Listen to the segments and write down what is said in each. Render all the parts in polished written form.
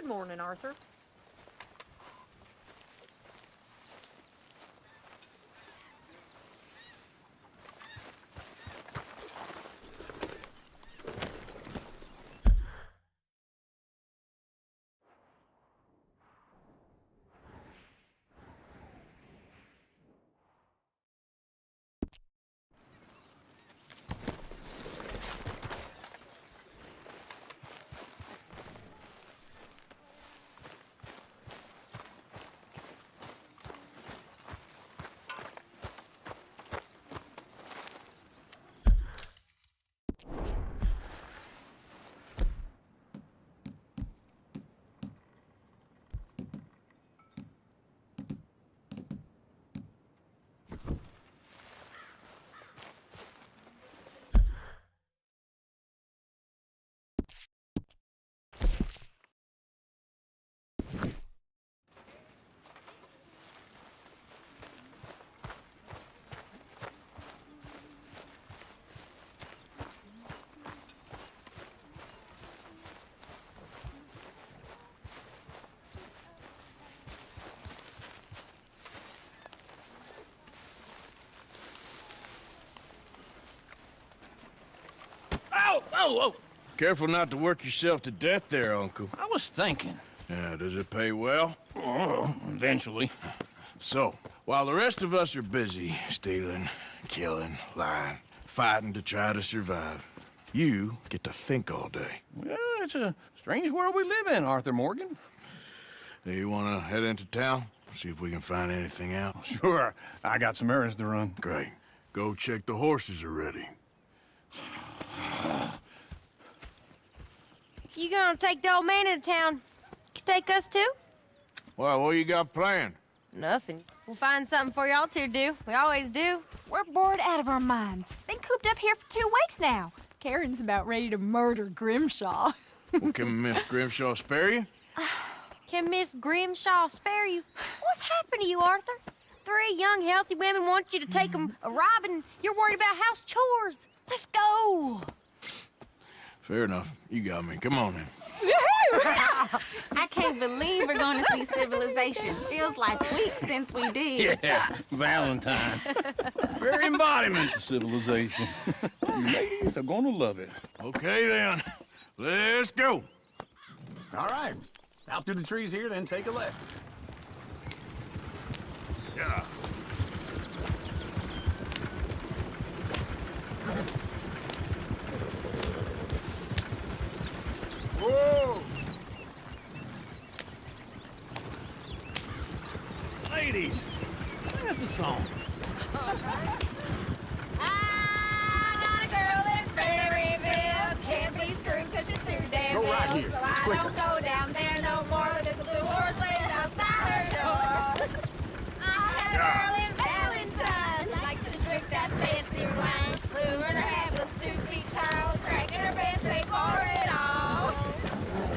Good morning, Arthur. Whoa! Careful not to work yourself to death there, Uncle. I was thinking. Yeah, does it pay well? Oh, eventually. So, while the rest of us are busy stealing, killing, lying, fighting to try to survive, you get to think all day. Well, it's a strange world we live in, Arthur Morgan. Hey, you want to head into town? See if we can find anything out? Sure, I got some errands to run. Great. Go check the horses are ready. You gonna take the old man into town? Take us too? Well, what you got planned? Nothing. We'll find something for y'all to do. We always do. We're bored out of our minds. Been cooped up here for 2 weeks now. Karen's about ready to murder Grimshaw. Well, can Miss Grimshaw spare you? Can Miss Grimshaw spare you? What's happened to you, Arthur? 3 young, healthy women want you to take them a robbing. You're worried about house chores. Let's go. Fair enough. You got me. Come on in. I can't believe we're going to see civilization. Feels like weeks since we did. Yeah, Valentine. Very embodiment of civilization. You ladies are gonna love it. Okay, then. Let's go. All right. Out through the trees here, then take a left. Yeah. Whoa! Ladies, sing us a song. I got a girl in Berryville. Can't be screwed because she's too damn Go right ill. here. So It's I quicker. don't go down there no more. There's a blue horse laying outside her door. I had a girl in Valentine. Likes to drink that fancy wine. Blue in her hair was 2 feet tall. Cracking her pants, pay for it all.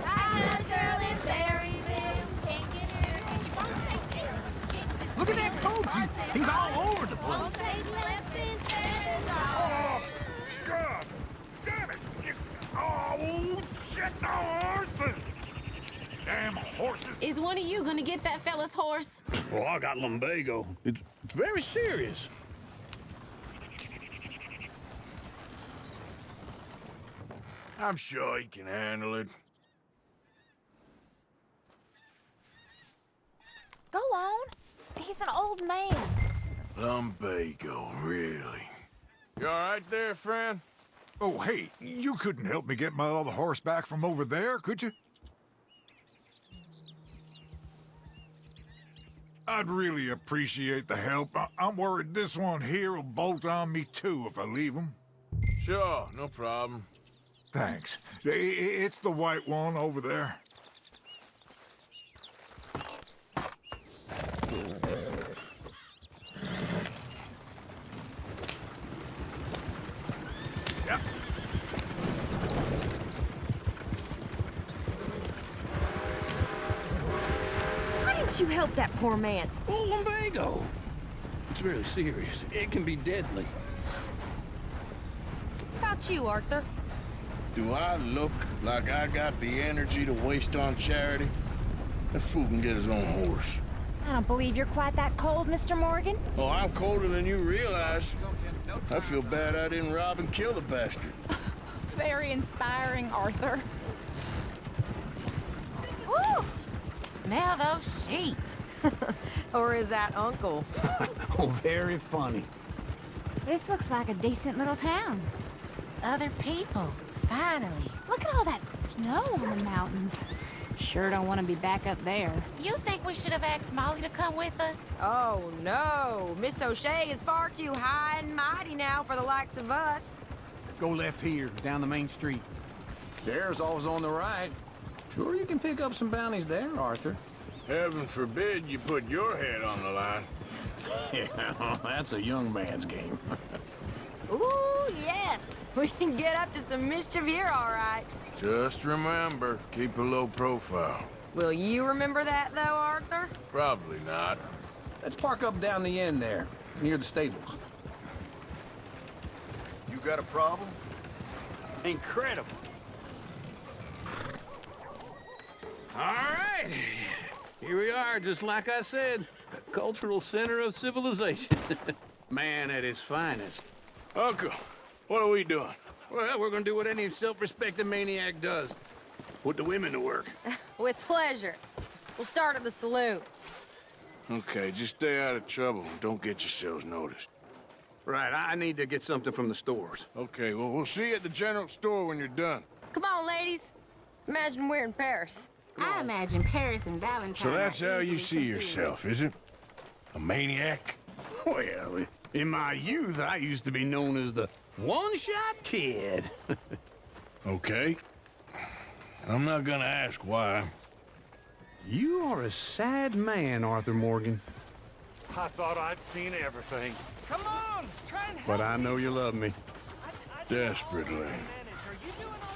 I had a girl in Berryville. Can't get her 'cause she won't stay still. She kicks and Look at that screams. coach. He's all over the place. Won't take less than $7. God damn it! Oh, shit, the horses! Damn horses! Is one of you going to get that fella's horse? Well, I got lumbago. It's very serious. I'm sure he can handle it. Go on. He's an old man. Lumbago, really? You all right there, friend? Oh, hey, you couldn't help me get my other horse back from over there, could you? I'd really appreciate the help. I'm worried this one here will bolt on me too if I leave him. Sure, no problem. Thanks. It's the white one over there. Yep. Why didn't you help that poor man? Oh, lumbago. It's very serious. It can be deadly. How about you, Arthur? Do I look like I got the energy to waste on charity? That fool can get his own horse. I don't believe you're quite that cold, Mr. Morgan. Oh, I'm colder than you realize. I feel bad I didn't rob and kill the bastard. Very inspiring, Arthur. Woo! Smell those sheep. Or is that Uncle? Oh, very funny. This looks like a decent little town. Other people, finally. Look at all that snow on the mountains. Sure don't want to be back up there. You think we should have asked Molly to come with us? Oh, no. Miss O'Shea is far too high and mighty now for the likes of us. Go left here, down the main street. There's always on the right. Sure, you can pick up some bounties there, Arthur. Heaven forbid you put your head on the line. Yeah, that's a young man's game. Ooh, yes. We can get up to some mischief here, all right. Just remember, keep a low profile. Will you remember that, though, Arthur? Probably not. Let's park up down the end there, near the stables. You got a problem? Incredible. All right. Here we are, just like I said. A cultural center of civilization. Man at his finest. Uncle, what are we doing? Well, we're gonna do what any self-respecting maniac does. Put the women to work. With pleasure. We'll start at the saloon. Okay, just stay out of trouble. Don't get yourselves noticed. Right, I need to get something from the stores. Okay, well, we'll see you at the general store when you're done. Come on, ladies. Imagine we're in Paris. I imagine Paris and Valentine. So that's are how you easily see confused. yourself, is it? A maniac? Well, in my youth, I used to be known as the one-shot kid. Okay. I'm not gonna ask why. You are a sad man, Arthur Morgan. I thought I'd seen everything. Come on, try and help. But I know you love me. Desperately.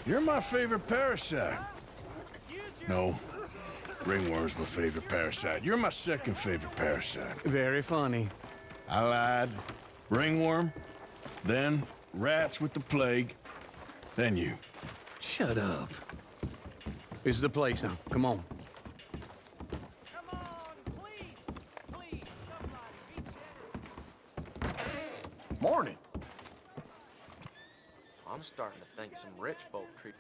You're my favorite parasite. No. Ringworm's my favorite parasite. You're my second favorite parasite. Very funny. I lied. Ringworm, then rats with the plague, then you. Shut up. This is the place now. Come on. Come on, please, please, somebody, be generous. Morning. I'm starting to think some rich folk treat.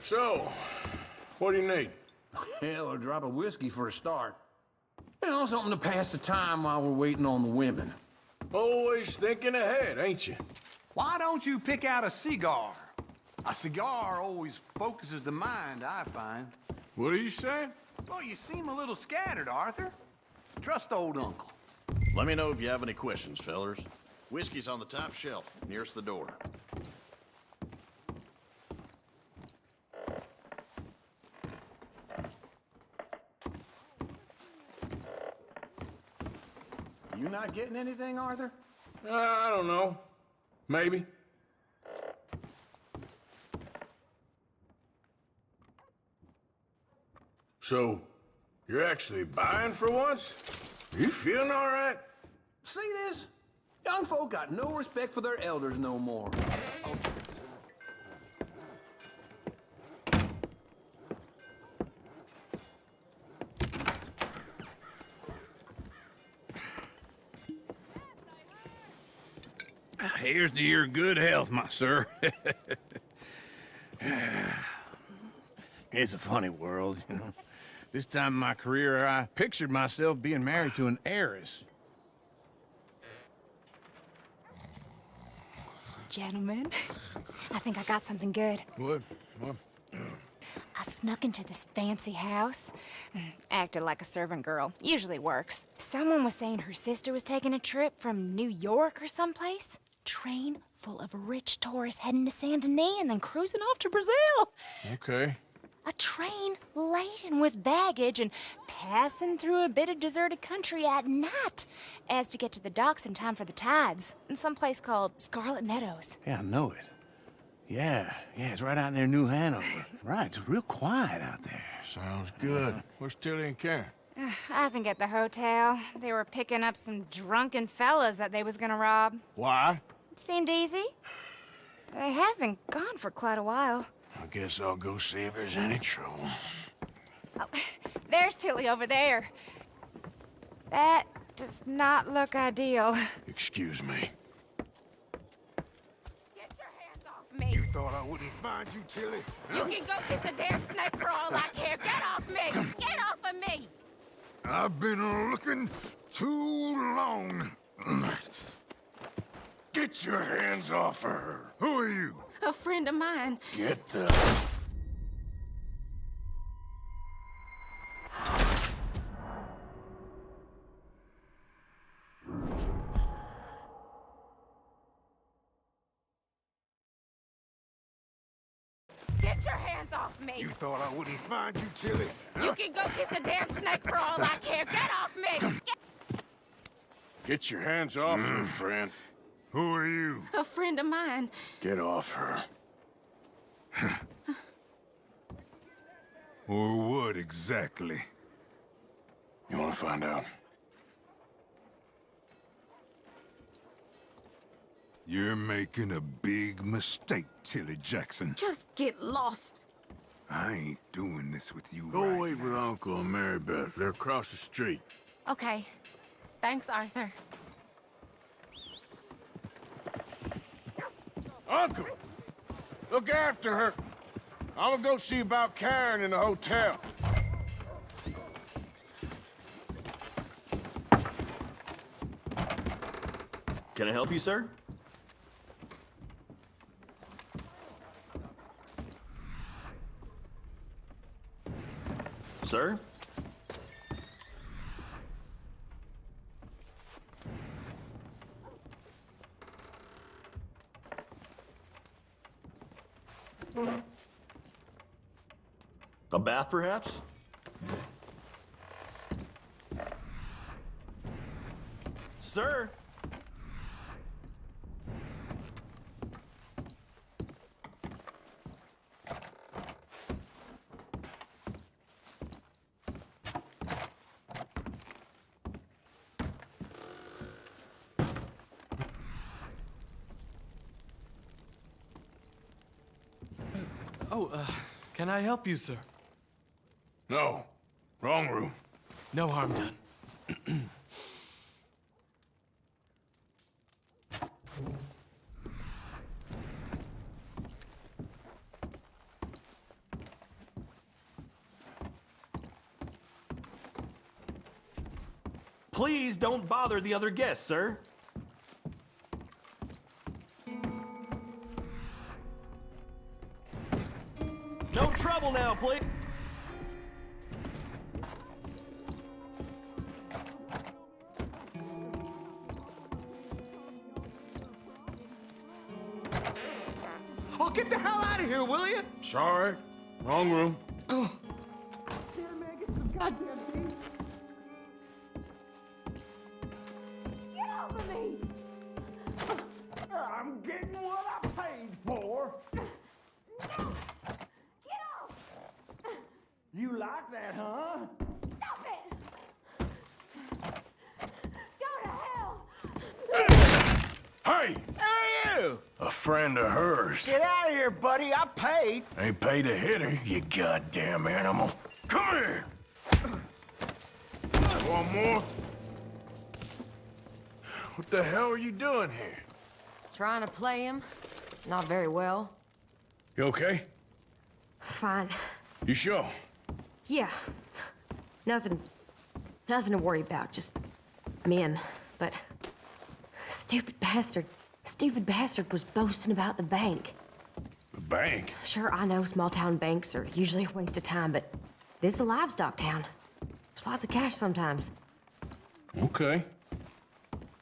So, what do you need? Hell, a drop of whiskey for a start. You know, something to pass the time while we're waiting on the women. Always thinking ahead, ain't you? Why don't you pick out a cigar? A cigar always focuses the mind, I find. What are you saying? Well, you seem a little scattered, Arthur. Trust old uncle. Let me know if you have any questions, fellers. Whiskey's on the top shelf, nearest the door. You not getting anything, Arthur? I don't know. Maybe. So, you're actually buying for once? You feeling all right? See this? Young folk got no respect for their elders no more. Here's to your good health, my sir. It's a funny world, you know. This time in my career, I pictured myself being married to an heiress. Gentlemen, I think I got something good. What? I snuck into this fancy house, acted like a servant girl. Usually works. Someone was saying her sister was taking a trip from New York or someplace. Train full of rich tourists heading to Saint Denis and then cruising off to Brazil. Okay. A train laden with baggage and passing through a bit of deserted country at night as to get to the docks in time for the tides in some place called Scarlet Meadows. Yeah, I know it. Yeah, it's right out near New Hanover. Right, it's real quiet out there. Sounds good. Where's Tilly and Karen? I think at the hotel. They were picking up some drunken fellas that they was gonna rob. Why? It seemed easy. They have been gone for quite a while. I guess I'll go see if there's any trouble. Oh, there's Tilly over there. That does not look ideal. Excuse me. Get your hands off me. You thought I wouldn't find you, Tilly? You can go kiss a damn snake for all I care. Get off me! Get off of me! I've been looking too long. Get your hands off her. Who are you? A friend of mine. Get the... Get your hands off me! You thought I wouldn't find you, Tilly? You can go kiss a damn snake for all I care. Get off me! Get your hands off her, friend. Who are you? A friend of mine. Get off her. Or what exactly? You want to find out? You're making a big mistake, Tilly Jackson. Just get lost. I ain't doing this with you Go right wait now. with Uncle and Mary Beth. They're across the street. Okay. Thanks, Arthur. Uncle! Look after her. I'm gonna go see about Karen in the hotel. Can I help you, sir? Sir? A bath, perhaps? Sir? Can I help you, sir? No. Wrong room. No harm done. Please don't bother the other guests, sir. No trouble now, please. Oh, get the hell out of here, will you? Sorry. Wrong room. Get off of me! I'm getting what I paid for. No! Get off! You like that, huh? Stop it! Go to hell! Hey! Hey, you! A friend of hers. Get out of here, buddy. I paid. Ain't paid to hit her, you goddamn animal. Come here! One more? What the hell are you doing here? Trying to play him. Not very well. You okay? Fine. You sure? Yeah. Nothing to worry about. Just men. But stupid bastard was boasting about the bank. The bank? Sure, I know small town banks are usually a waste of time, but this is a livestock town. There's lots of cash sometimes. Okay.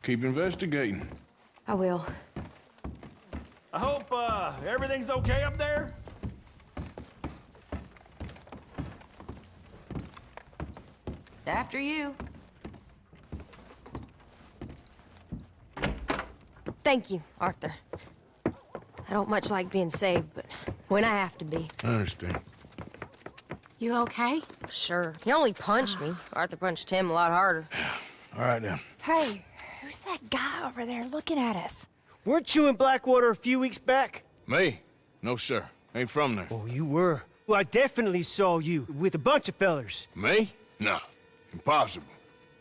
Keep investigating. I will. I hope, everything's okay up there? After you. Thank you, Arthur. I don't much like being saved, but when I have to be. I understand. You okay? Sure. He only punched me. Arthur punched him a lot harder. All right, then. Hey, who's that guy over there looking at us? Weren't you in Blackwater a few weeks back? Me? No, sir. Ain't from there. Oh, you were. Well, I definitely saw you with a bunch of fellers. Me? No. Impossible.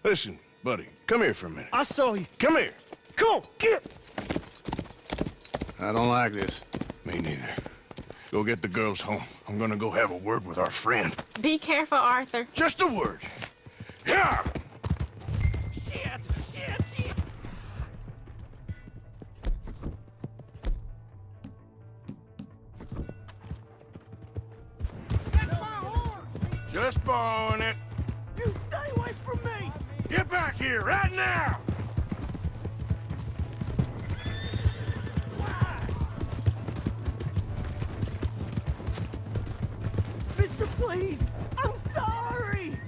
Listen, buddy, come here for a minute. I saw you. Come here. Come on, get! I don't like this. Me neither. Go get the girls home. I'm gonna go have a word with our friend. Be careful, Arthur. Just a word. Yeah! Shit! That's my horse! Just borrowing it. You stay away from me! Get back here right now! Mister, please! I'm sorry!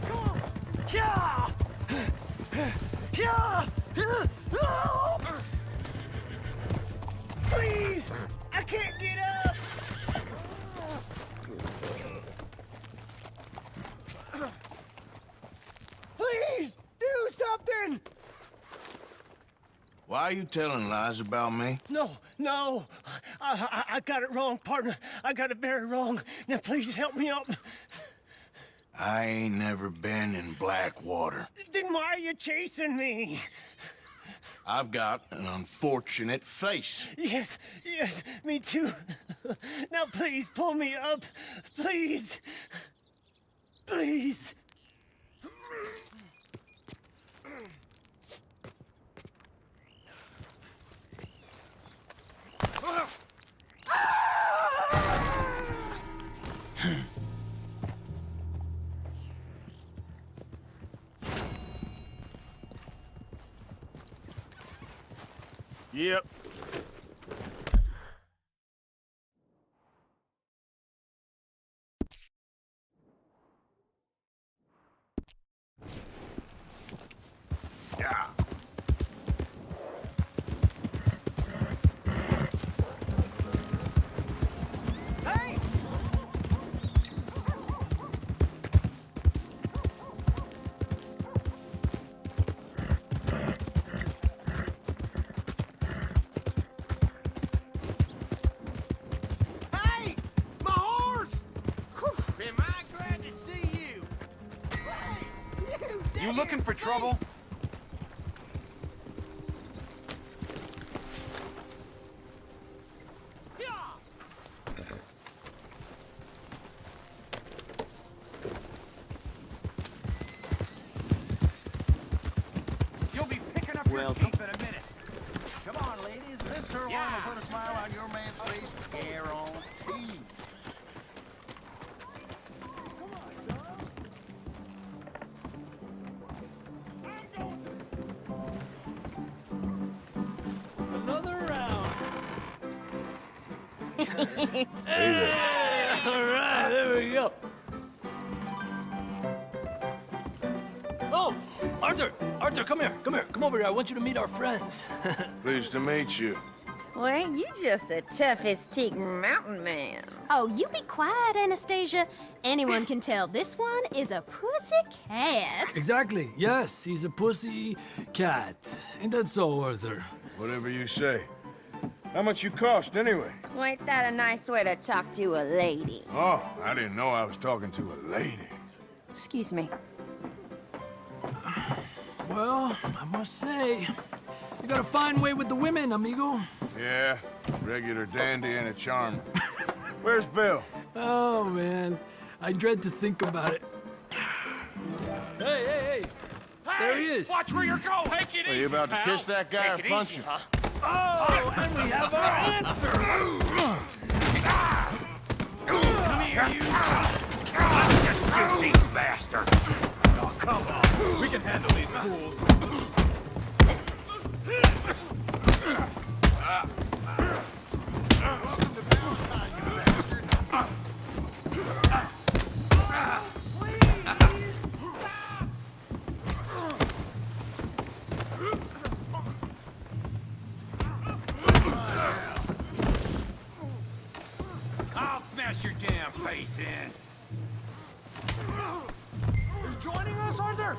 Come on! Yeah! Yeah! Please! I can't get up! Please! Do something! Why are you telling lies about me? No. I got it wrong, partner. I got it very wrong. Now, please help me up. I ain't never been in Blackwater. Then why are you chasing me? I've got an unfortunate face. Yes, me too. Now, please, pull me up. Please. Please. Yep. Yeah. Hey! Hey! My horse! Am I glad to see you? Hey! You looking for trouble? You'll be picking up your teeth in a minute. Come on, ladies. This sure will put a smile on your man's face. Guaranteed. Another round. Hey there. All right, there we go. Oh, Arthur, come here. Come over here. I want you to meet our friends. Pleased to meet you. Well, ain't you just a tough-as-teak mountain man? Oh, you be quiet, Anastasia. Anyone can tell this one is a pussy cat. Exactly. Yes, he's a pussy cat. Ain't that so, Arthur? Whatever you say. How much you cost, anyway? Well, ain't that a nice way to talk to a lady? Oh, I didn't know I was talking to a lady. Excuse me. Well, I must say, you got a fine way with the women, amigo. Yeah, regular dandy and a charmer. Where's Bill? Oh, man. I dread to think about it. Hey! There he is. Watch where you're going. Take it Are you about to kiss that guy or punch him? Oh, and we have our answer. Come here, you. Just shoot these bastards. Oh, come on. We can handle these fools. Smash your damn face in. You're joining us, Arthur?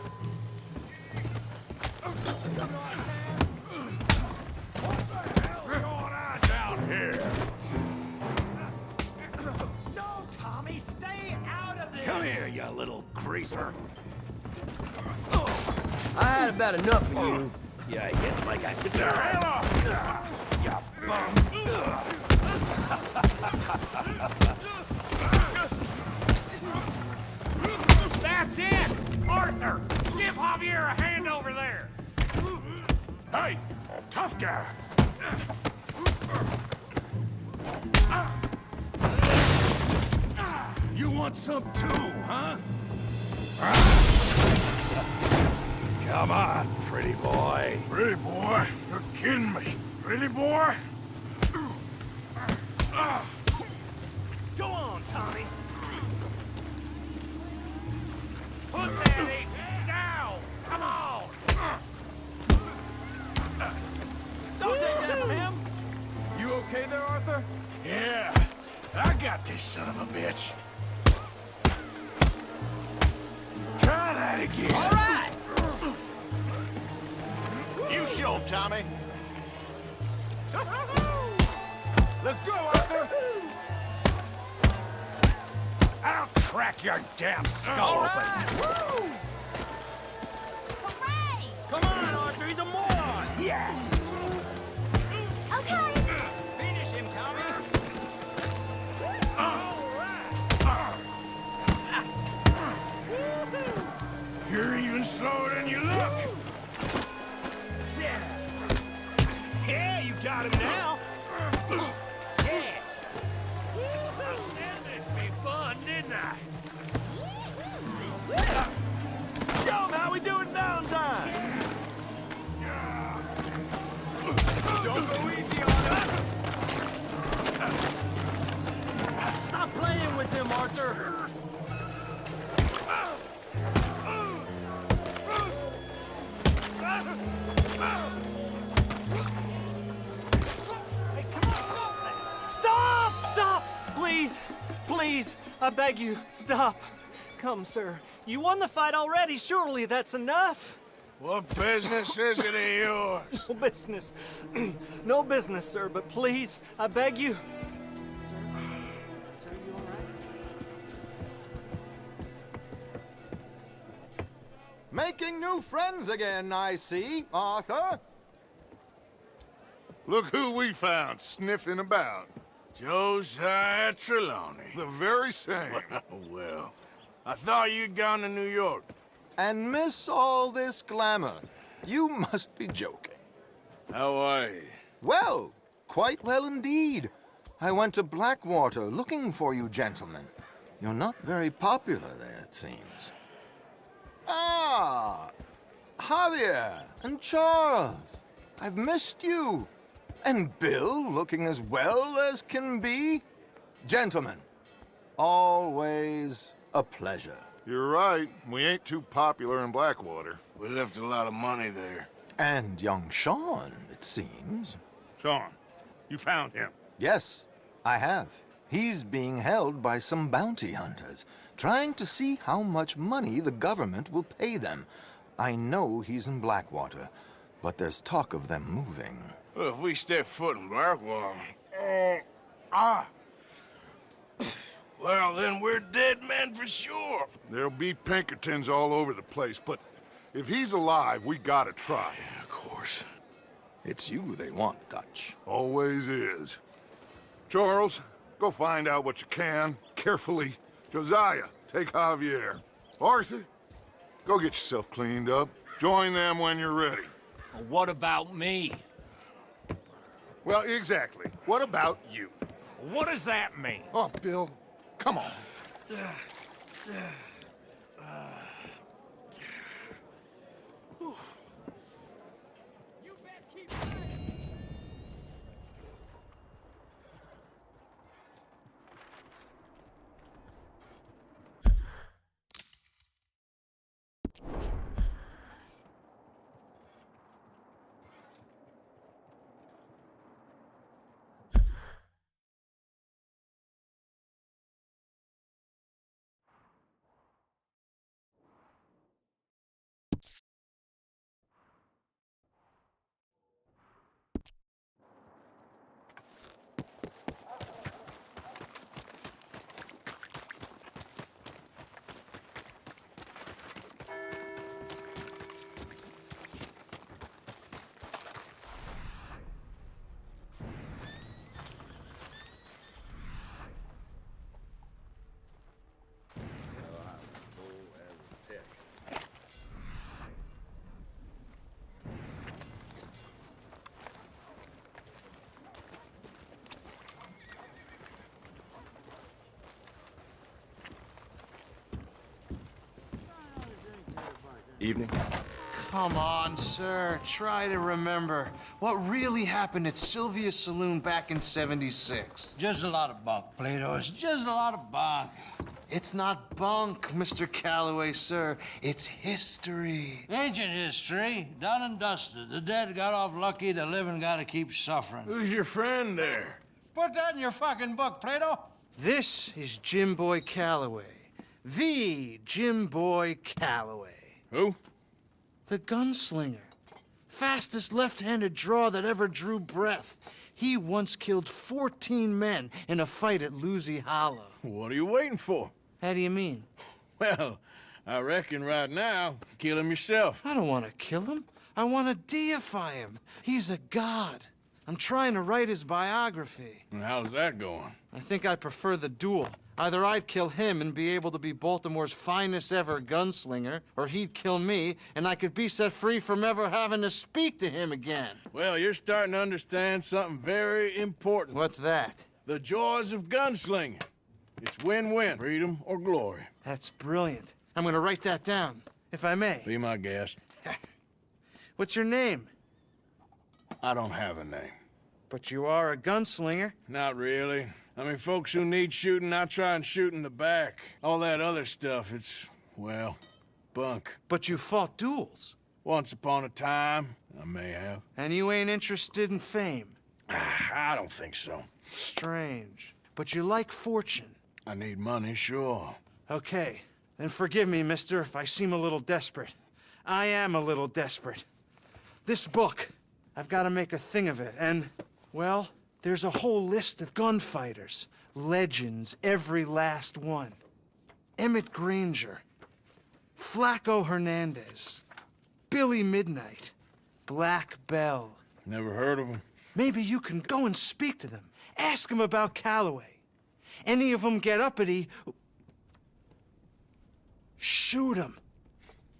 What the hell's going on down here? No, Tommy, stay out of this! Come here, you little greaser. I had about enough of you. You hit like a... Get the hell off! You bum! That's it! Arthur, give Javier a hand over there! Hey, tough guy. You want some too, huh? Come on, pretty boy. Pretty boy? You're kidding me. Pretty boy? Go on, Tommy! Put that thing down! Come on! Don't take that from him! You okay there, Arthur? Yeah, I got this son of a bitch. Try that again. All right! You show him, Tommy. Let's go, Arthur! I'll crack your damn skull open. Woo! Hooray! Come on, Arthur, he's a moron! Yeah! Okay. Finish him, Tommy! You're even slower than you look. Yeah, you got him now. Yeah! I said this'd be fun, didn't I? Show him how we do it Valentine! Don't go easy on him! Stop playing with him, Arthur! Stop! Stop! Please! Please! I beg you, stop! Come, sir. You won the fight already. Surely that's enough. What business is it of yours? No business. No business, sir, but please, I beg you. Sir, you all right? Making new friends again, I see, Arthur. Look who we found sniffing about. Josiah Trelawney. The very same. Well, I thought you'd gone to New York. And miss all this glamour. You must be joking. How are you? Well, quite well indeed. I went to Blackwater looking for you gentlemen. You're not very popular there, it seems. Ah, Javier and Charles. I've missed you. And Bill looking as well as can be. Gentlemen, always a pleasure. You're right. We ain't too popular in Blackwater. We left a lot of money there. And young Sean, it seems. Sean, you found him. Yes, I have. He's being held by some bounty hunters, trying to see how much money the government will pay them. I know he's in Blackwater, but there's talk of them moving. Well, if we step foot in Blackwater... Well, then we're dead men for sure. There'll be Pinkertons all over the place, but if he's alive, we gotta try. Yeah, of course. It's you they want, Dutch. Always is. Charles, go find out what you can, carefully. Josiah, take Javier. Arthur, go get yourself cleaned up. Join them when you're ready. What about me? Well, exactly. What about you? What does that mean? Oh, Bill, come on. Evening. Come on, sir. Try to remember what really happened at Sylvia's Saloon back in '76. Just a lot of bunk, Plato. It's just a lot of bunk. It's not bunk, Mr. Calloway, sir. It's history. Ancient history, done and dusted. The dead got off lucky, the living gotta keep suffering. Who's your friend there? Put that in your fucking book, Plato. This is Jim Boy Calloway. The Jim Boy Calloway. Who? The gunslinger. Fastest left-handed draw that ever drew breath. He once killed 14 men in a fight at Lucy Hollow. What are you waiting for? How do you mean? Well, I reckon right now, kill him yourself. I don't want to kill him. I want to deify him. He's a god. I'm trying to write his biography. And how's that going? I think I prefer the duel. Either I'd kill him and be able to be Baltimore's finest ever gunslinger, or he'd kill me and I could be set free from ever having to speak to him again. Well, you're starting to understand something very important. What's that? The joys of gunslinging. It's win-win, freedom or glory. That's brilliant. I'm gonna write that down, if I may. Be my guest. What's your name? I don't have a name. But you are a gunslinger. Not really. I mean, folks who need shooting, I try and shoot in the back. All that other stuff, it's, well, bunk. But you fought duels. Once upon a time, I may have. And you ain't interested in fame. I don't think so. Strange. But you like fortune. I need money, sure. Okay. Then forgive me, mister, if I seem a little desperate. I am a little desperate. This book, I've got to make a thing of it, and, well, there's a whole list of gunfighters. Legends, every last one. Emmett Granger, Flaco Hernandez, Billy Midnight, Black Bell. Never heard of them. Maybe you can go and speak to them. Ask them about Calloway. Any of them get uppity, shoot them.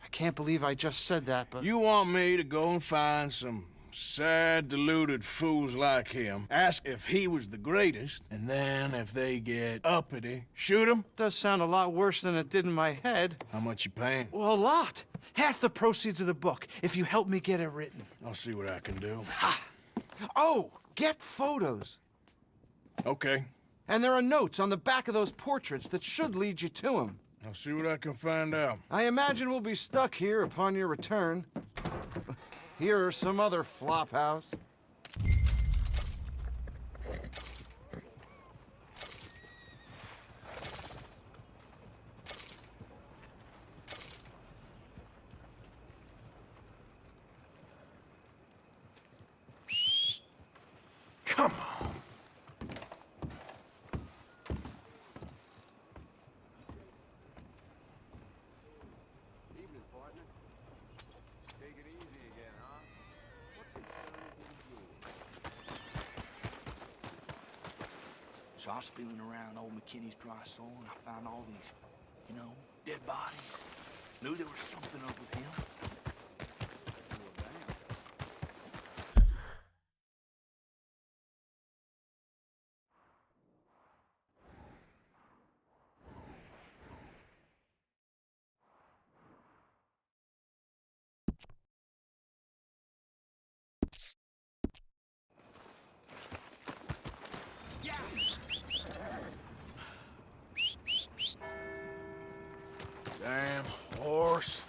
I can't believe I just said that, but... You want me to go and find some sad, deluded fools like him, ask if he was the greatest, and then if they get uppity, shoot him? Does sound a lot worse than it did in my head. How much you paying? Well, a lot. Half the proceeds of the book, if you help me get it written. I'll see what I can do. Ha! Oh, get photos. Okay. And there are notes on the back of those portraits that should lead you to him. I'll see what I can find out. I imagine we'll be stuck here upon your return. Here or some other flophouse. Come on. So I was feeling around old McKinney's dry soul, and I found all these, you know, dead bodies. Knew there was something up with him. Damn horse.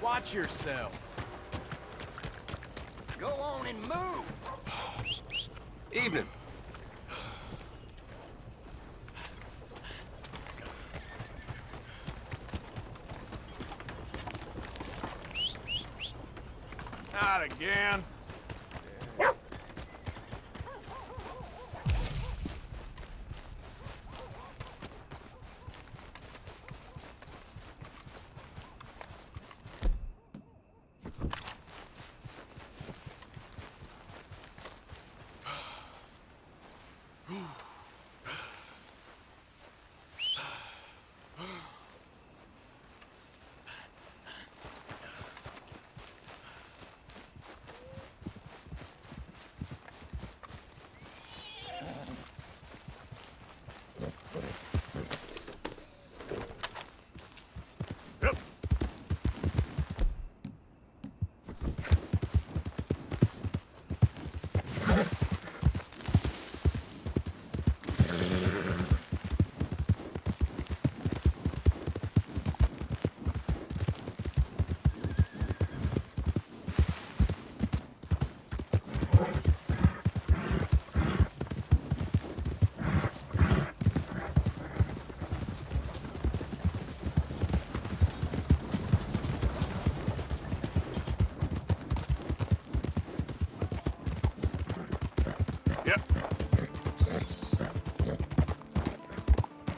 Watch yourself. Go on and move! Evening. Not again.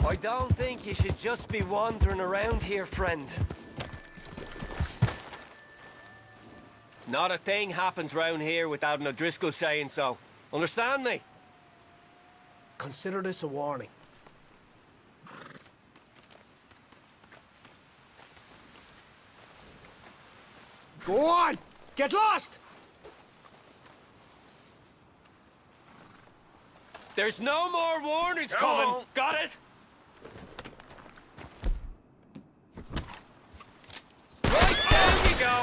I don't think you should just be wandering around here, friend. Not a thing happens round here without an O'Driscoll saying so. Understand me? Consider this a warning. Go on! Get lost! There's no more warnings coming. Got it? Right, down we go.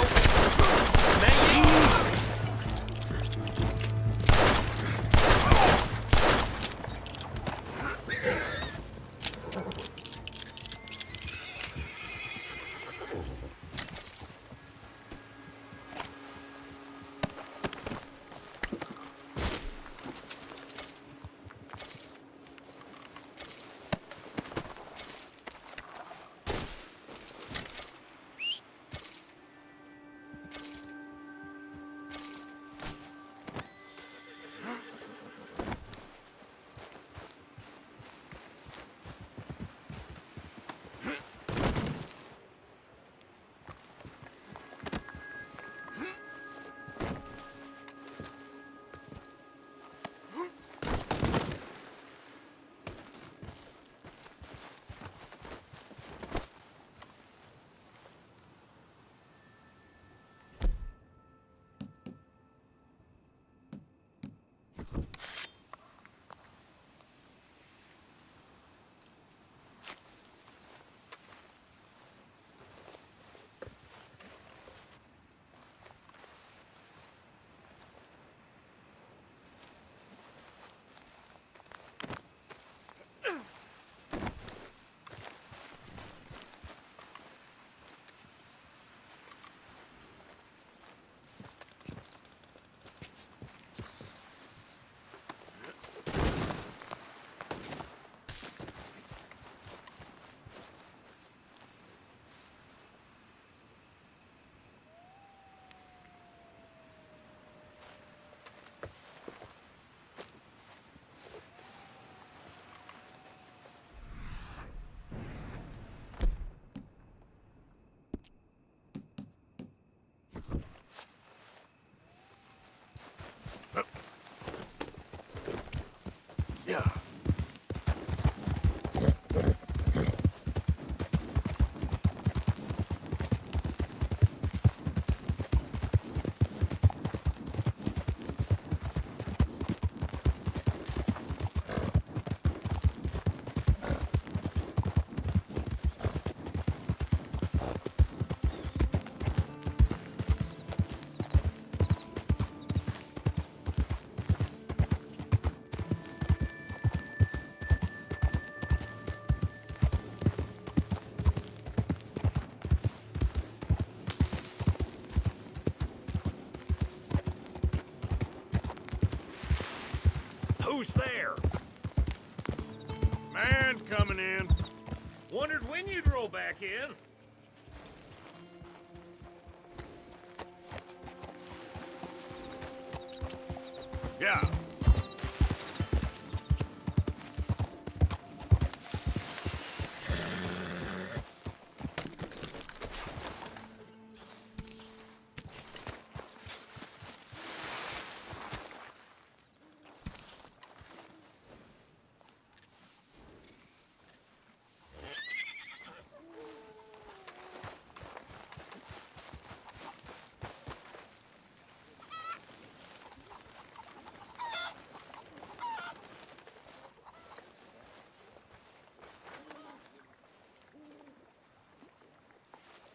Yeah. Who's there? Man coming in. Wondered when you'd roll back in. Yeah.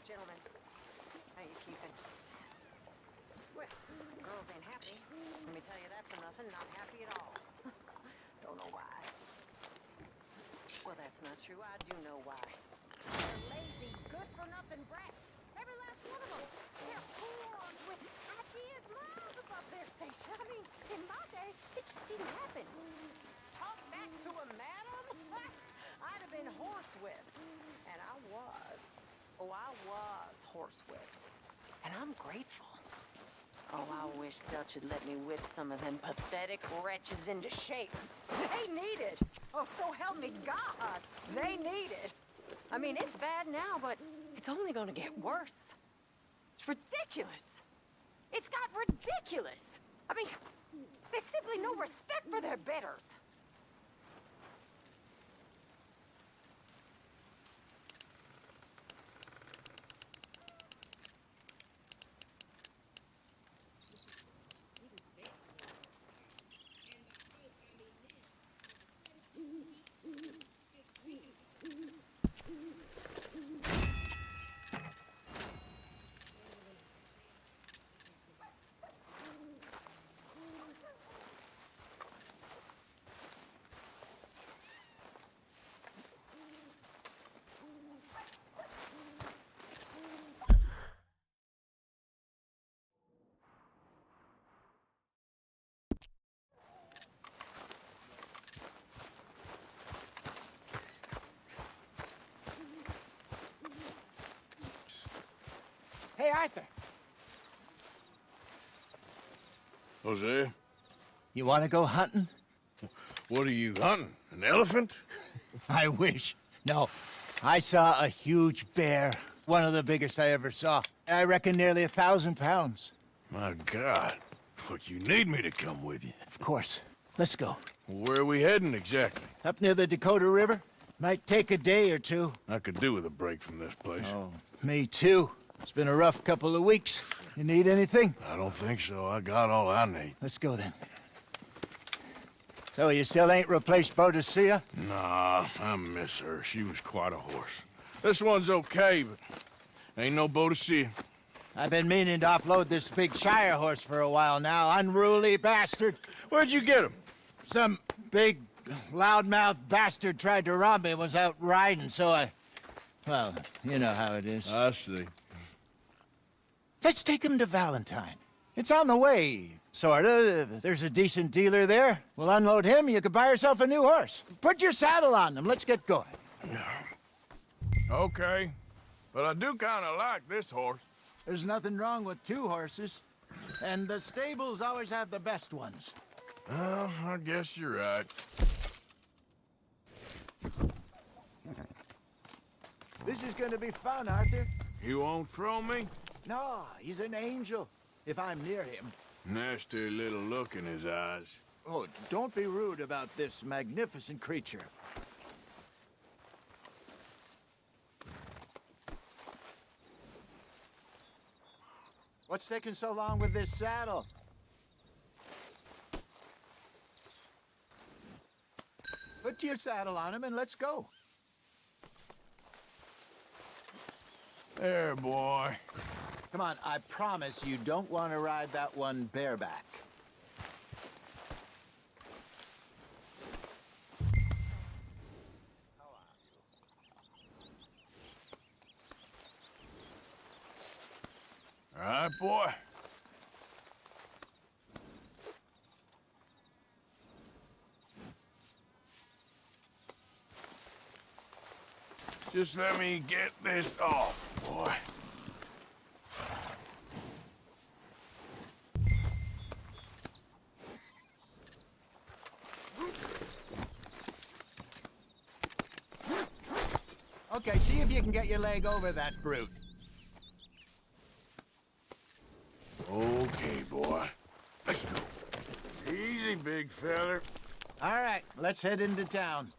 Gentlemen, how you keeping? Well, the girls ain't happy. Let me tell you that for nothing. Not happy at all. Don't know why. Well, that's not true. I do know why. They're lazy, good-for-nothing brats. Every last one of them. They're whores with ideas miles above their station. I mean, in my day, it just didn't happen. Talk back to a madam? I'd have been horsewhipped. And I was. Oh, I was horsewhipped. And I'm grateful. Oh, I wish wish Dutch had let me whip some of them pathetic wretches into shape. They need it. Oh, so help me God. They need it. I mean, it's bad now, but it's only gonna get worse. It's ridiculous. It's got ridiculous. I mean, there's simply no respect for their betters. Hey, Arthur. Jose? You want to go hunting? What are you hunting? An elephant? I wish. No. I saw a huge bear. One of the biggest I ever saw. I reckon nearly 1,000 pounds. My God. Look, you need me to come with you. Of course. Let's go. Where are we heading exactly? Up near the Dakota River. Might take a day or two. I could do with a break from this place. Oh, me too. It's been a rough couple of weeks. You need anything? I don't think so. I got all I need. Let's go then. So you still ain't replaced Boadicea? Nah, I miss her. She was quite a horse. This one's okay, but ain't no Boadicea. I've been meaning to offload this big Shire horse for a while now. Unruly bastard. Where'd you get him? Some big, loudmouth bastard tried to rob me and was out riding, so I... Well, you know how it is. I see. Let's take him to Valentine. It's on the way, sorta. There's a decent dealer there. We'll unload him, you could buy yourself a new horse. Put your saddle on them, let's get going. Okay, but I do kind of like this horse. There's nothing wrong with two horses. And the stables always have the best ones. Well, I guess you're right. This is gonna be fun, Arthur. You won't throw me? No, he's an angel, if I'm near him. Nasty little look in his eyes. Oh, don't be rude about this magnificent creature. What's taking so long with this saddle? Put your saddle on him and let's go. There, boy. Come on, I promise you don't want to ride that one bareback. All right, boy. Just let me get this off, boy. Okay, see if you can get your leg over that brute. Okay, boy. Let's go. Easy, big feller. All right, let's head into town.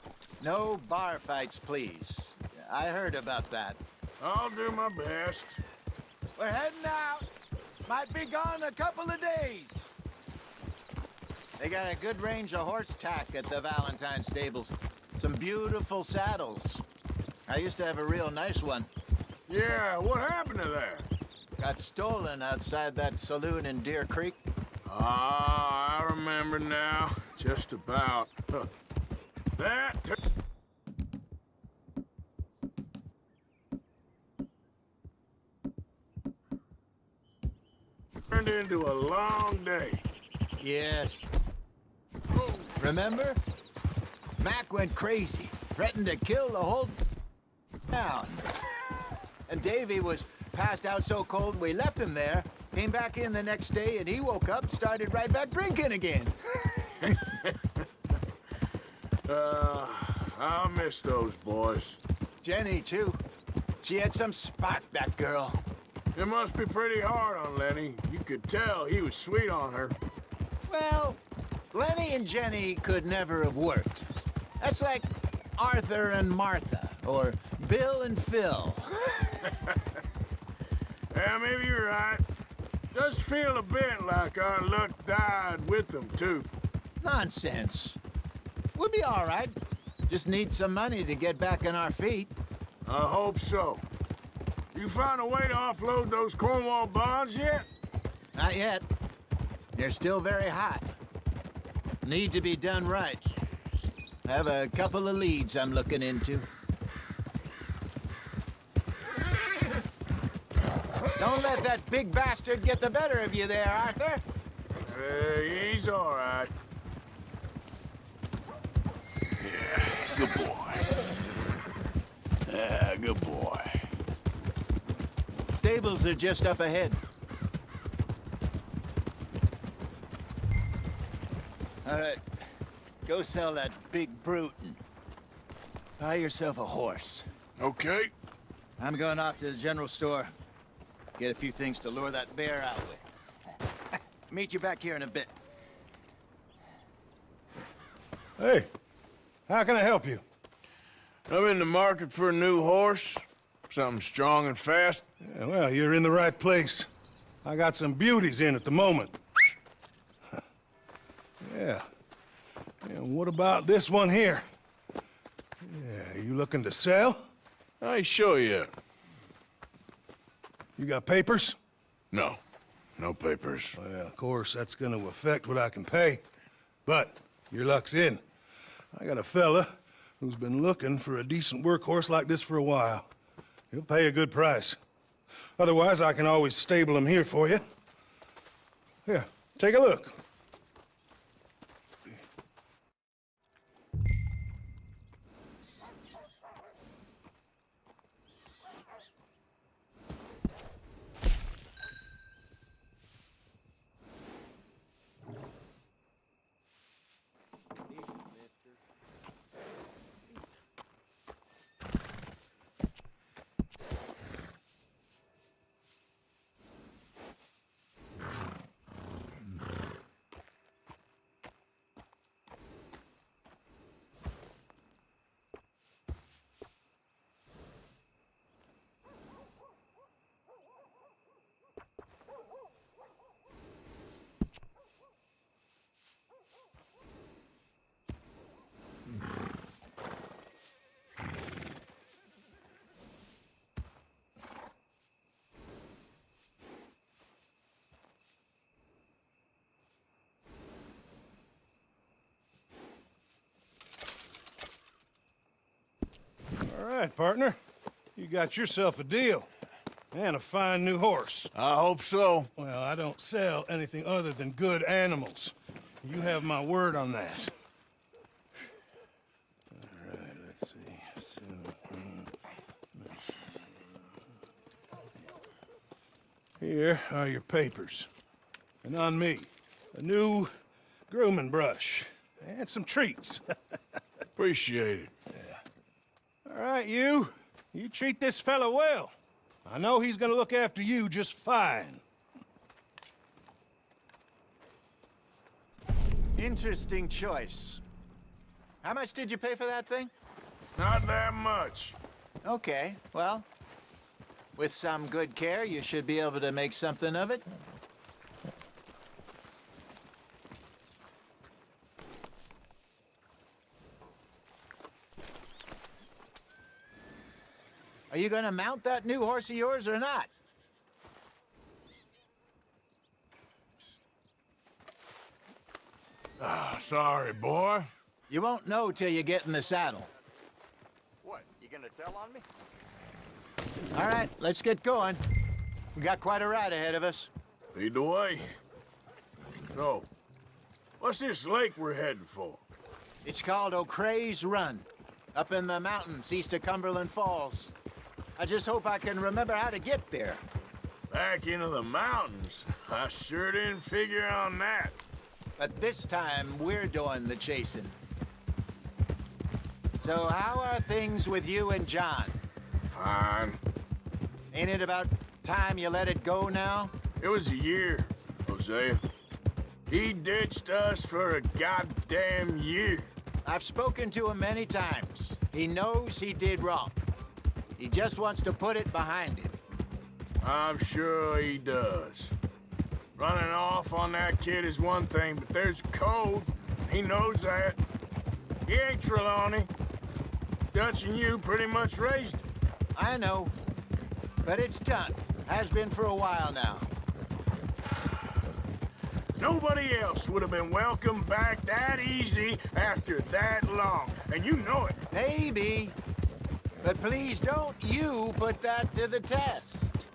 No bar fights, please. I heard about that. I'll do my best. We're heading out. Might be gone a couple of days. They got a good range of horse tack at the Valentine stables. Some beautiful saddles. I used to have a real nice one. Yeah, what happened to that? Got stolen outside that saloon in Deer Creek. Ah, I remember now. Just about. That turned into a long day. Yes. Remember? Mac went crazy, threatened to kill the whole town. And Davy was passed out so cold we left him there Came back in the next day, and he woke up, started right back drinking again. I'll miss those boys. Jenny, too. She had some spark, that girl. It must be pretty hard on Lenny. You could tell he was sweet on her. Well, Lenny and Jenny could never have worked. That's like Arthur and Martha, or Bill and Phil. Yeah, maybe you're right. Does feel a bit like our luck died with them, too. Nonsense. We'll be all right. Just need some money to get back on our feet. I hope so. You found a way to offload those Cornwall bonds yet? Not yet. They're still very hot. Need to be done right. I have a couple of leads I'm looking into. Don't let that big bastard get the better of you there, Arthur. He's all right. Yeah, good boy. Yeah, good boy. Stables are just up ahead. All right, go sell that big brute and buy yourself a horse. Okay. I'm going off to the general store. Get a few things to lure that bear out with. Meet you back here in a bit. Hey, how can I help you? I'm in the market for a new horse. Something strong and fast. Yeah, well, you're in the right place. I got some beauties in at the moment. Yeah. And what about this one here? Yeah, you looking to sell? I ain't sure yet. You got papers? No. No papers. Well, of course, that's gonna affect what I can pay. But your luck's in. I got a fella who's been looking for a decent workhorse like this for a while. He'll pay a good price. Otherwise, I can always stable him here for you. Here, take a look. All right, partner. You got yourself a deal. And a fine new horse. I hope so. Well, I don't sell anything other than good animals. You have my word on that. All right, let's see. Here are your papers. And on me, a new grooming brush. And some treats. Appreciate it. All right, you treat this fella well. I know he's gonna look after you just fine. Interesting choice. How much did you pay for that thing? Not that much. Okay, well, with some good care, you should be able to make something of it. Are you gonna mount that new horse of yours or not? Sorry, boy. You won't know till you get in the saddle. What, you gonna tell on me? All right, let's get going. We got quite a ride ahead of us. Lead the way. So, what's this lake we're heading for? It's called O'Creagh's Run, up in the mountains east of Cumberland Falls. I just hope I can remember how to get there. Back into the mountains. I sure didn't figure on that. But this time, we're doing the chasing. So how are things with you and John? Fine. Ain't it about time you let it go now? It was a year, Hosea. He ditched us for a goddamn year. I've spoken to him many times. He knows he did wrong. He just wants to put it behind him. I'm sure he does. Running off on that kid is one thing, but there's code. He knows that. He ain't Trelawney. Dutch and you pretty much raised him. I know. But it's done. Has been for a while now. Nobody else would have been welcomed back that easy after that long. And you know it. Maybe. But please don't you put that to the test.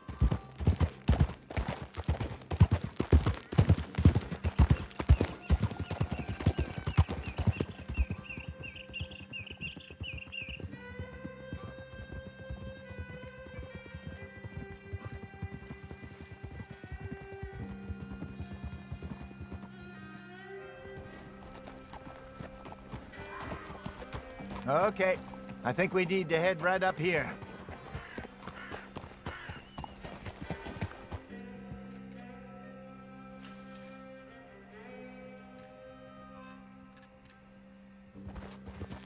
Okay, I think we need to head right up here.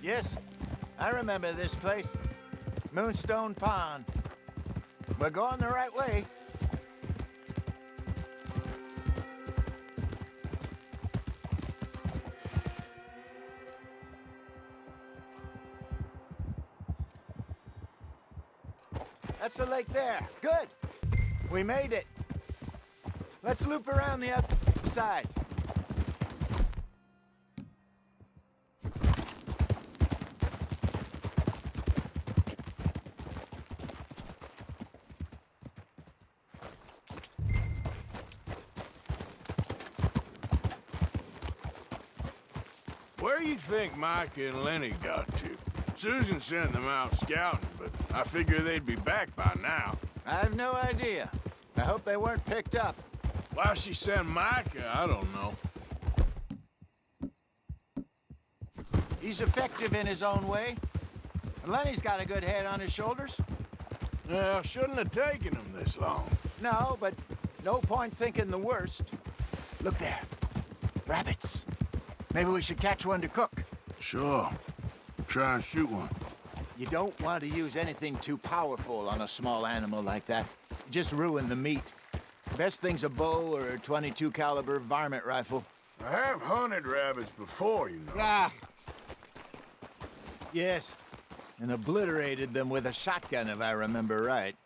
Yes, I remember this place. Moonstone Pond. We're going the right way. That's the lake there. Good. We made it. Let's loop around the other side. Where you think Micah and Lenny got to? Susan sent them out scouting, but I figure they'd be back by now. I have no idea. I hope they weren't picked up. Why she sent Micah, I don't know. He's effective in his own way. And Lenny's got a good head on his shoulders. Well, shouldn't have taken him this long. No, but no point thinking the worst. Look there. Rabbits. Maybe we should catch one to cook. Sure. Try and shoot one. You don't want to use anything too powerful on a small animal like that. Just ruin the meat. Best thing's a bow or a .22 caliber varmint rifle. I have hunted rabbits before, you know. Ah! Yes, and obliterated them with a shotgun, if I remember right.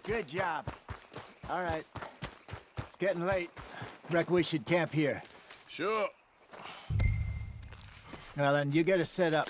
Good job. All right. It's getting late. Reckon we should camp here. Sure. Well, then you get us set up.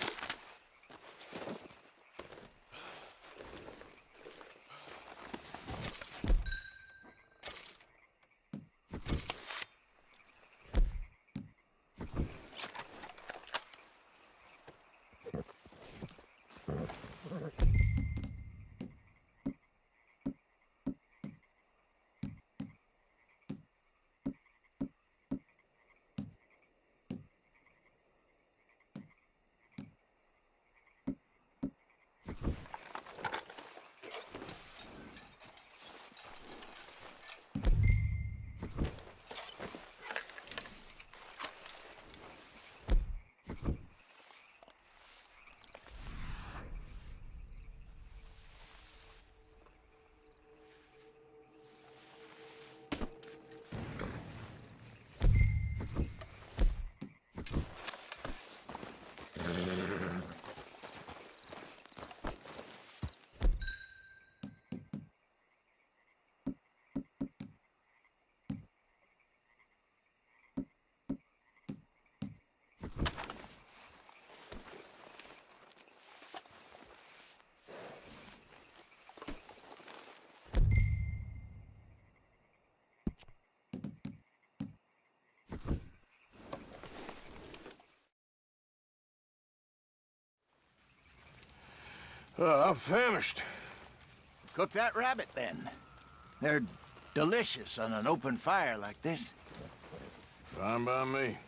I'm famished. Cook that rabbit, then. They're delicious on an open fire like this. Fine by me.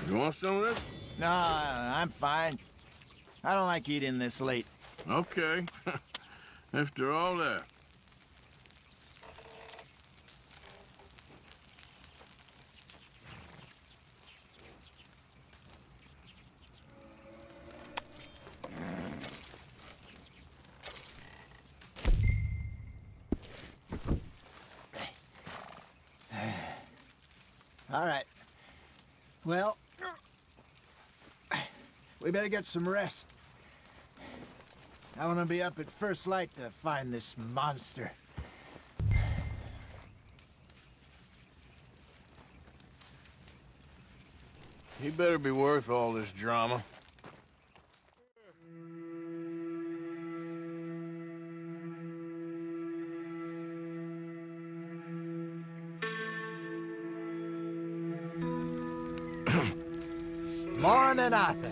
You want some of this? No, I'm fine. I don't like eating this late. Okay. After all that. All right. Well, we better get some rest. I want to be up at first light to find this monster. He better be worth all this drama. Morning, Arthur.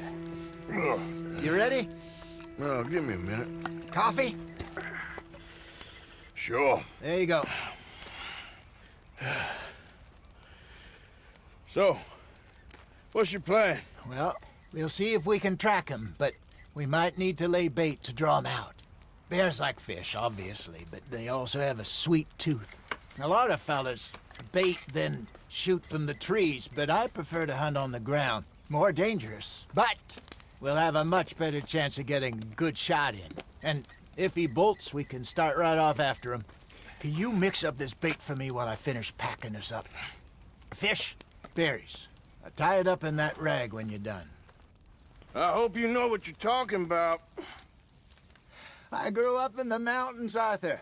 You ready? Well, give me a minute. Coffee? Sure. There you go. So, what's your plan? Well, we'll see if we can track him, but we might need to lay bait to draw him out. Bears like fish, obviously, but they also have a sweet tooth. A lot of fellas bait, then shoot from the trees, but I prefer to hunt on the ground. More dangerous, but we'll have a much better chance of getting a good shot in. And if he bolts, we can start right off after him. Can you mix up this bait for me while I finish packing this up? Fish, berries. Tie it up in that rag when you're done. I hope you know what you're talking about. I grew up in the mountains, Arthur.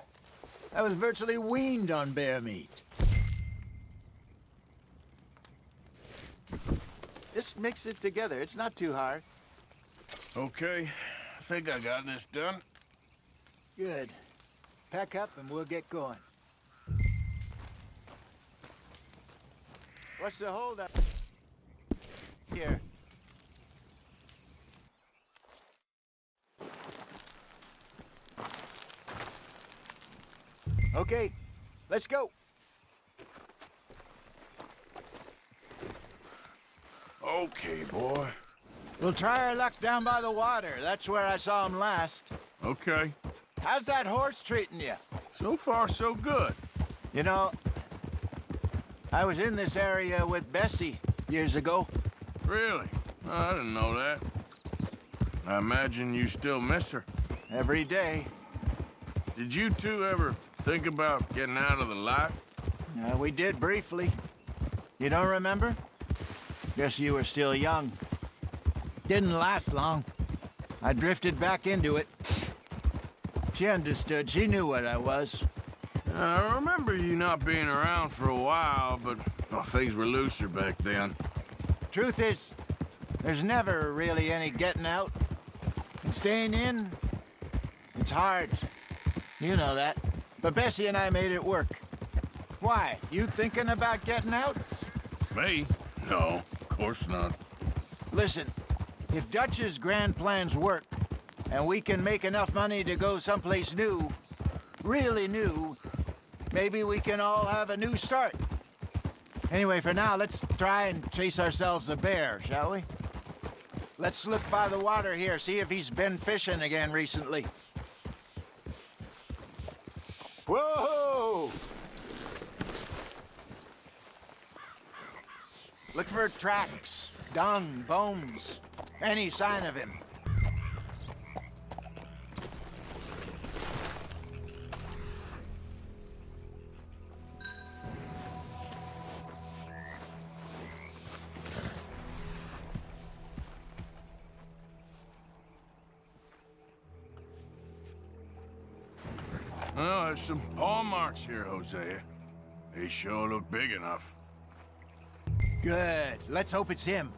I was virtually weaned on bear meat. Just mix it together. It's not too hard. Okay. I think I got this done. Good. Pack up and we'll get going. What's the holdup? Here. Okay, let's go. Okay, boy. We'll try our luck down by the water. That's where I saw him last. Okay. How's that horse treating you? So far, so good. You know, I was in this area with Bessie years ago. Really? Oh, I didn't know that. I imagine you still miss her. Every day. Did you two ever think about getting out of the life? We did briefly. You don't remember? Guess you were still young. Didn't last long. I drifted back into it. She understood. She knew what I was. I remember you not being around for a while, but well, things were looser back then. Truth is, there's never really any getting out. And staying in, it's hard. You know that. But Bessie and I made it work. Why? You thinking about getting out? Me? No, of course not. Listen, if Dutch's grand plans work, and we can make enough money to go someplace new, really new, maybe we can all have a new start. Anyway, for now, let's try and chase ourselves a bear, shall we? Let's look by the water here, see if he's been fishing again recently. Whoa! Look for tracks, dung, bones, any sign of him. Well, there's some paw marks here, Hosea. They sure look big enough. Good. Let's hope it's him.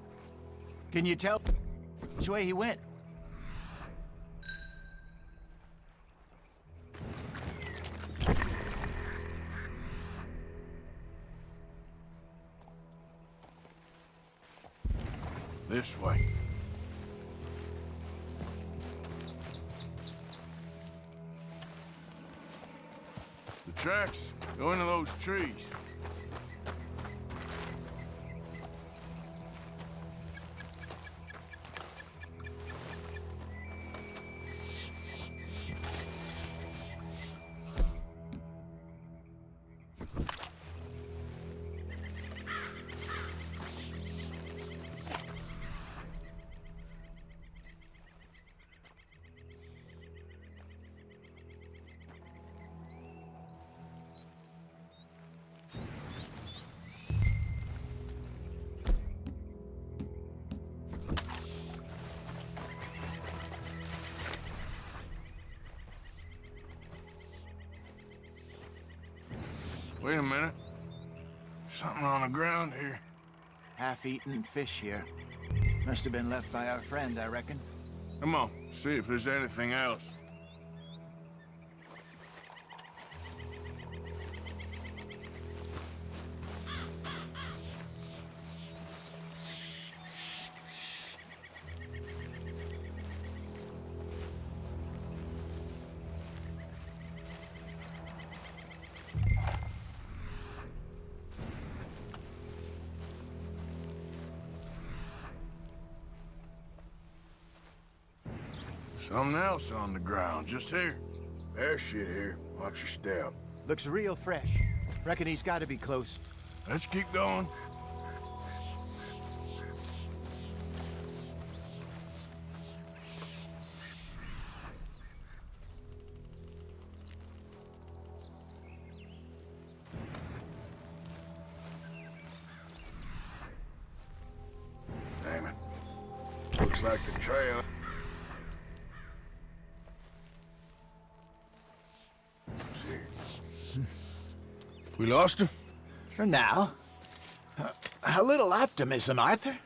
Can you tell which way he went? This way. The tracks go into those trees. Wait a minute. Something on the ground here. Half-eaten fish here. Must have been left by our friend, I reckon. Come on, see if there's anything else. Something else on the ground, just here. There's shit here. Watch your step. Looks real fresh. Reckon he's got to be close. Let's keep going. Damn it. Looks like the trail. We lost him? For now. A little optimism, Arthur.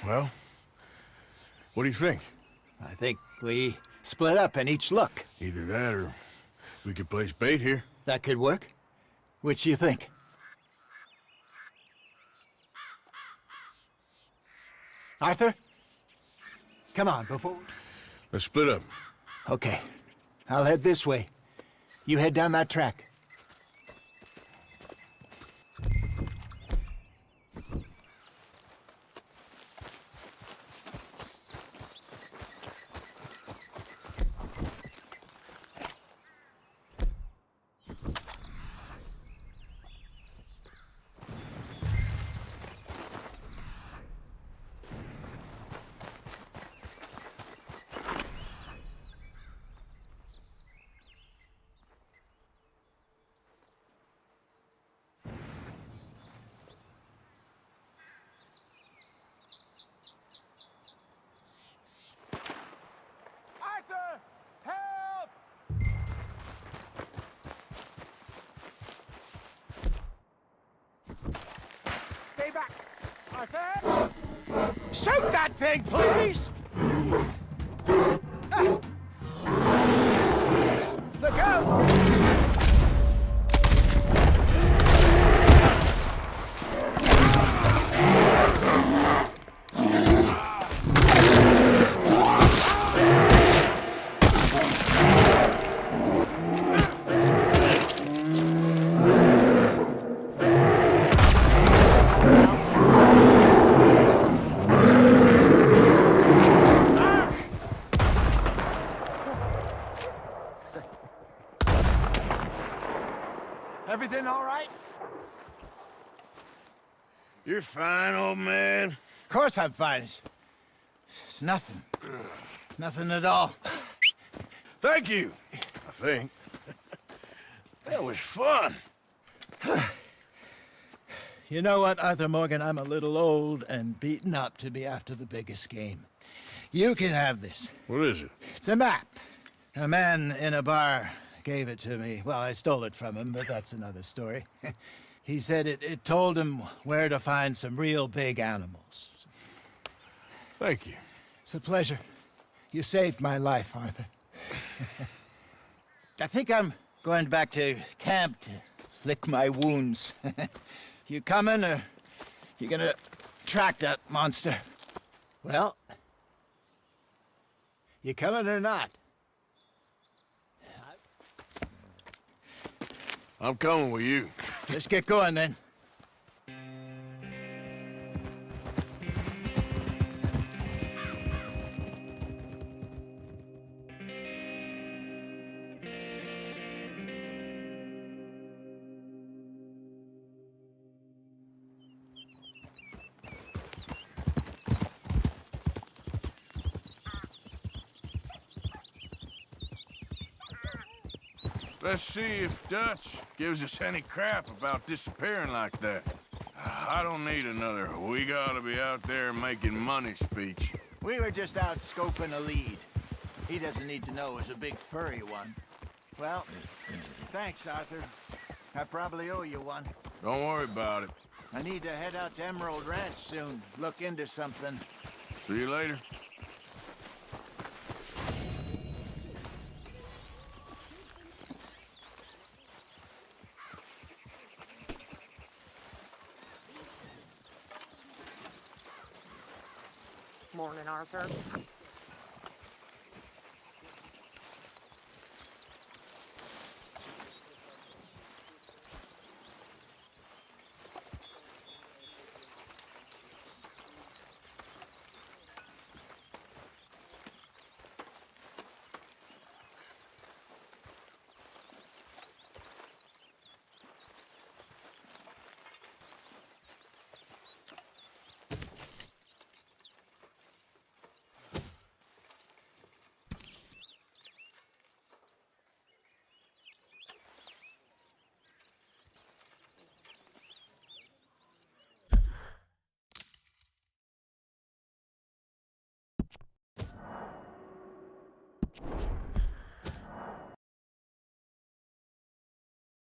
Well, what do you think? I think we split up and each look. Either that or we could place bait here. That could work. Which you think? Arthur? Come on, before... Let's split up. Okay. I'll head this way. You head down that track. Arthur! Shoot that thing, please! Look out! Everything all right? You're fine, old man. Of course I'm fine. It's nothing. Nothing at all. Thank you, I think. That was fun. You know what, Arthur Morgan? I'm a little old and beaten up to be after the biggest game. You can have this. What is it? It's a map. A man in a bar gave it to me. Well, I stole it from him, but that's another story. He said it told him where to find some real big animals. Thank you. It's a pleasure. You saved my life, Arthur. I think I'm going back to camp to lick my wounds. You coming, or you gonna track that monster? Well, you coming or not? I'm coming with you. Let's get going, then. Let's see if Dutch gives us any crap about disappearing like that. I don't need another "we gotta be out there making money" speech. We were just out scoping a lead. He doesn't need to know it was a big furry one. Well, thanks, Arthur. I probably owe you one. Don't worry about it. I need to head out to Emerald Ranch soon. Look into something. See you later. Morning, Arthur.